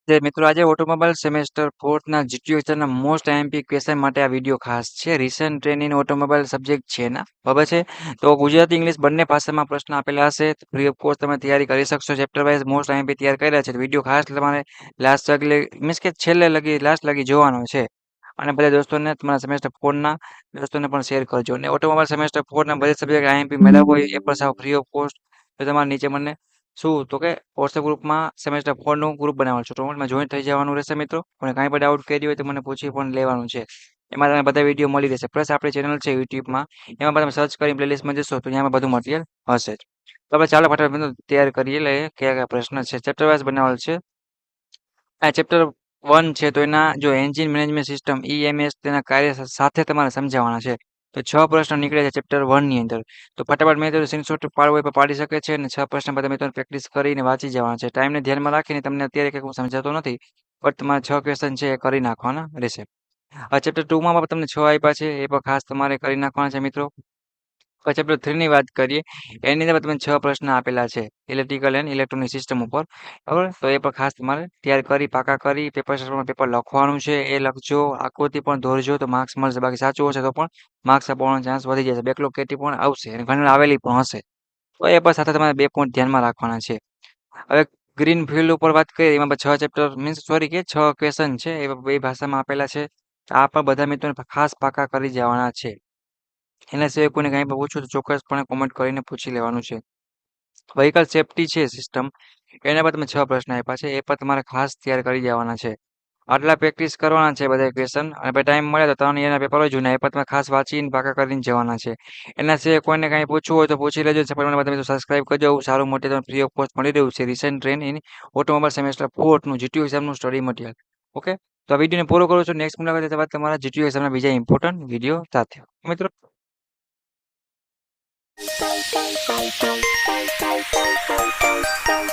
જે મિત્રો આજે ઓટોમોબાઈલ સેમેસ્ટર 4 ના જીટીયુ એક્ઝામના મોસ્ટ આઈએમપી ક્વેશ્ચન માટે આ વિડીયો ખાસ છે. રિસન્ટ ટ્રેનિંગ ઓટોમોબાઈલ સબ્જેક્ટ છે એના બરાબર છે. તો ગુજરાતી ઇંગ્લિશ બંને ભાષામાં પ્રશ્ન આપેલા હશે. ફ્રી ઓફ કોર્સ તમે તૈયારી કરી શકશો. ચેપ્ટર વાઇઝ મોસ્ટ આઈએમપી તૈયાર કર્યા છે. વિડીયો ખાસ તમારે લાસ્ટ લગી મીન્સ કે છેલ્લે લગી લાસ્ટ લગી જોવાનો છે. અને બધા દોસ્તોને તમારા સેમેસ્ટર 4 ના દોસ્તોને પણ શેર કરજો. અને ઓટોમોબાઈલ સેમેસ્ટર 4 ના બધા સબ્જેક્ટ આઈએમપી મેળવવો હોય એ પણ સાવ ફ્રી ઓફ કોસ્ટ. તો તમારે નીચે મને શું તો કે વોટ્સએપ ગ્રુપમાં સેમેસ્ટર 4 નું ગ્રુપ બનાવવાનું છે. ટોમેન્ટમાં જોઈન થઈ જવાનું રહેશે મિત્રો. અને કાંઈ પણ ડાઉટ કરી હોય તો મને પૂછી પણ લેવાનું છે. એમાં તમને બધા વિડીયો મળી રહેશે. પ્લસ આપણી ચેનલ છે યુટ્યુબમાં, એમાં પણ તમે સર્ચ કરી પ્લેલિસ્ટમાં જશો તો એમાં બધું મટીરિયલ હશે જ. તો આપણે ચાલો ફટાફટ મિત્રો તૈયાર કરી લઈએ કયા કયા પ્રશ્ન છે. ચેપ્ટર વાઇઝ બનાવેલ છે. આ ચેપ્ટર 1 છે તો એના જો એન્જિન મેનેજમેન્ટ સિસ્ટમ ઈએમએસ તેના કાર્ય સાથે તમારે સમજાવવાના છે. તો 6 પ્રશ્ન નીકળે છે ચેપ્ટર 1 ની અંદર. તો ફટાફટ મેં તો સ્ક્રીનશોટ પાડવો હોય તો પાડી શકે છે. અને 6 પ્રશ્ન બધા મિત્રો પ્રેક્ટિસ કરીને વાંચી જવાના છે. ટાઈમને ધ્યાનમાં રાખીને તમને અત્યારે કંઈક હું સમજાતો નથી, બટ તમારે 6 ક્વેશ્ચન છે એ કરી નાખવાના રહેશે. આ ચેપ્ટર 2 માં પણ તમને 6 આપ્યા છે, એ પણ ખાસ તમારે કરી નાખવાના છે મિત્રો. હવે ચેપ્ટર 3 ની વાત કરીએ, એની અંદર તમને 6 પ્રશ્ન આપેલા છે ઇલેક્ટ્રિકલ એન્ડ ઇલેક્ટ્રોનિક સિસ્ટમ ઉપર. બરાબર, તો એ પણ ખાસ તમારે તૈયાર કરી પાકા કરી પેપર લખવાનું છે, એ લખજો. આકૃતિ પણ દોરજો તો માર્ક્સ મળશે. બાકી સાચું હશે તો પણ માર્ક્સ આપવાનો ચાન્સ વધી જશે. બેકલોગ કેટી પણ આવશે અને ઘણી આવેલી પણ હશે. તો એ પણ સાથે તમારે 2 પોઈન્ટ ધ્યાનમાં રાખવાના છે. હવે ગ્રીન ફિલ્ડ ઉપર વાત કરીએ, એમાં 6 ચેપ્ટર મીન્સ સોરી કે 6 ક્વેશ્ચન છે એ બે ભાષામાં આપેલા છે. આ પણ બધા મિત્રોને ખાસ પાકા કરી જવાના છે. એના સિવાય કોઈને કાંઈ પણ પૂછવું તો ચોક્કસપણે કોમેન્ટ કરીને પૂછી લેવાનું છે. વ્હીકલ સેફ્ટી છે સિસ્ટમ, એના પર તમે 6 પ્રશ્ન આપ્યા છે, એ પણ તમારે ખાસ તૈયાર કરી જવાના છે. આટલા પ્રેક્ટિસ કરવાના છે બધા ક્વેશ્ચન, અને પછી ટાઈમ મળે તો 3 એના પેપર હોય જૂના, એ પણ તમે ખાસ વાંચીને પાકા કરીને જવાના છે. એના સિવાય કોઈને કાંઈ પૂછવું હોય તો પૂછી લેજો. સપોર્ટ તમે સબસ્ક્રાઇબ કરજો. આવું સારું મોટી ફ્રી ઓફ કોસ્ટ મળી રહ્યું છે recent train in automobile semester 4 નું જીટીયુ એક્ઝામનું સ્ટડી મટીરિયલ. ઓકે, તો આ વિડીયોને પૂરો કરું છું. નેક્સ્ટ મુલાકાત તમારા જીટીયુ એક્ઝામના બીજા ઇમ્પોર્ટન્ટ વિડીયો સાથે મિત્રો. Bye.